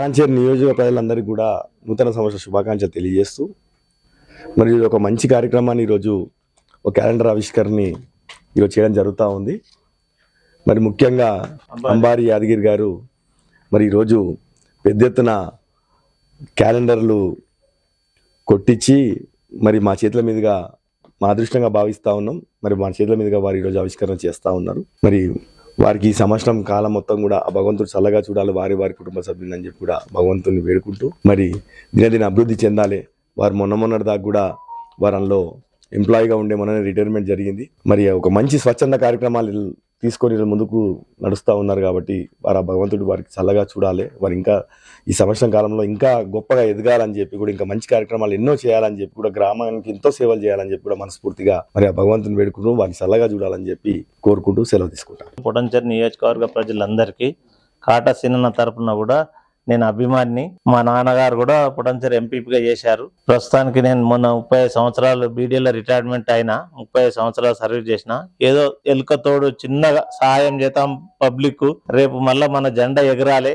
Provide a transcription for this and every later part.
పటాన్చేరు నియోజక ప్రజలందరికీ కూడా నూతన సంవత్సర శుభాకాంక్షలు తెలియజేస్తూ మరి ఒక మంచి కార్యక్రమాన్ని ఈరోజు ఒక క్యాలెండర్ ఆవిష్కరణని ఈరోజు చేయడం జరుగుతూ ఉంది. మరి ముఖ్యంగా అంబారి యాదగిరి గారు మరి ఈరోజు పెద్ద ఎత్తున క్యాలెండర్లు కొట్టించి మరి మా చేతుల మీదుగా మా అదృష్టంగా భావిస్తూ ఉన్నాం. మరి మా చేతుల మీదుగా వారు ఈరోజు ఆవిష్కరణ చేస్తూ ఉన్నారు. మరి వారికి ఈ సంవత్సరం కాలం మొత్తం కూడా ఆ భగవంతుడు చల్లగా చూడాలి, వారి కుటుంబ సభ్యులని అని చెప్పి కూడా భగవంతుని వేడుకుంటూ మరి దినదిన అభివృద్ధి చెందాలి. వారు మొన్నటి దాకా కూడా వారంలో ఎంప్లాయీగా ఉండే మొన్న రిటైర్మెంట్ జరిగింది. మరి ఒక మంచి స్వచ్ఛంద కార్యక్రమాలు తీసుకొని ముందుకు నడుస్తూ ఉన్నారు. కాబట్టి వారు ఆ భగవంతుడు వారికి చల్లగా చూడాలి, వారు ఇంకా ఈ సంవత్సరం కాలంలో ఇంకా గొప్పగా ఎదగాలని చెప్పి కూడా ఇంకా మంచి కార్యక్రమాలు ఎన్నో చేయాలని చెప్పి కూడా గ్రామానికి ఎంతో సేవలు చేయాలని చెప్పి కూడా మనస్ఫూర్తిగా మరి ఆ భగవంతుని వేడుకుంటూ వారిని చల్లగా చూడాలని చెప్పి కోరుకుంటూ సెలవు తీసుకుంటాను. పొటంచేరు నియోజకవర్గ ప్రజలందరికీ కాటా సీనన్న తరపున కూడా నేను అభిమాని. మా నాన్నగారు కూడా పొటంచేరు ఎంపీగా చేశారు. ప్రస్తుతానికి నేను మొన్న 35 సంవత్సరాలు బీడీలో రిటైర్మెంట్ అయినా, 35 సంవత్సరాలు సర్వీస్ చేసిన. ఏదో ఎలుకతోడు చిన్నగా సహాయం చేద్దాం పబ్లిక్. రేపు మళ్ళా మన జెండా ఎగరాలి,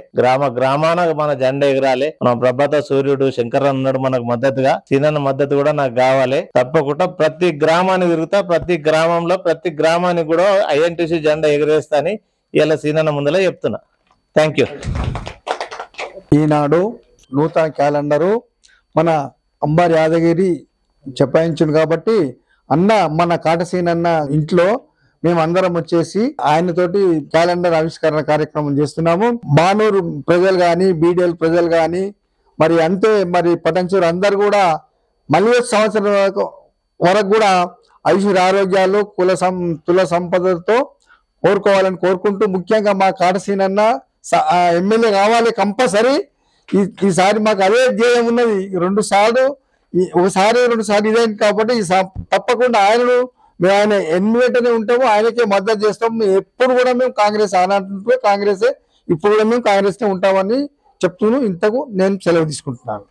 గ్రామాన మన జెండా ఎగరాలి. మన ప్రభాత సూర్యుడు శంకరన్న ఉన్నాడు మనకు మద్దతుగా, సీనన్న మద్దతు కూడా నాకు కావాలి. తప్పకుండా ప్రతి గ్రామాన్ని తిరుగుతా, ప్రతి గ్రామంలో ప్రతి గ్రామానికి కూడా ఐఎన్టీసీ జెండా ఎగరేస్తా అని ఇలా సీనన్న ముందర చెప్తున్నా. Thank you. ఈనాడు నూతన క్యాలెండరు మన అంబారి యాదగిరి చెప్పాయించింది కాబట్టి మన కాటసీనన్న ఇంట్లో మేము అందరం వచ్చేసి ఆయనతోటి క్యాలెండర్ ఆవిష్కరణ కార్యక్రమం చేస్తున్నాము. బానూరు ప్రజలు కానీ, బీడీఎల్ ప్రజలు కానీ, మరి అంతే మరి పటంచేరు అందరు కూడా మళ్ళీ సంవత్సరం వరకు కూడా ఐశ్వర్య ఆరోగ్యాలు తుల సంపదతో కోరుకోవాలని కోరుకుంటూ, ముఖ్యంగా మా కాటసీనన్న ఎమ్మెల్యే కావాలి కంపల్సరీ. ఈసారి మాకు అదే ధ్యేయం ఉన్నది. ఒకసారి 2 సార్లు ఇదేంటి కాబట్టి తప్పకుండా మేము ఆయన వెంటనే ఉంటాము, ఆయనకే మద్దతు చేస్తాము. ఎప్పుడు కూడా మేము కాంగ్రెస్ ఆనాటి కాంగ్రెసే, ఇప్పుడు కూడా మేము కాంగ్రెస్నే ఉంటామని చెప్తూను ఇంతకు నేను సెలవు తీసుకుంటున్నాను.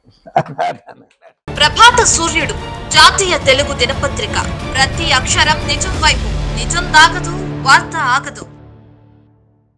ప్రభాత సూర్యుడు జాతీయ తెలుగు దినపత్రిక. ప్రతి అక్షరం నిజం వైపు, నిజం దాగదు, వార్త ఆగదు.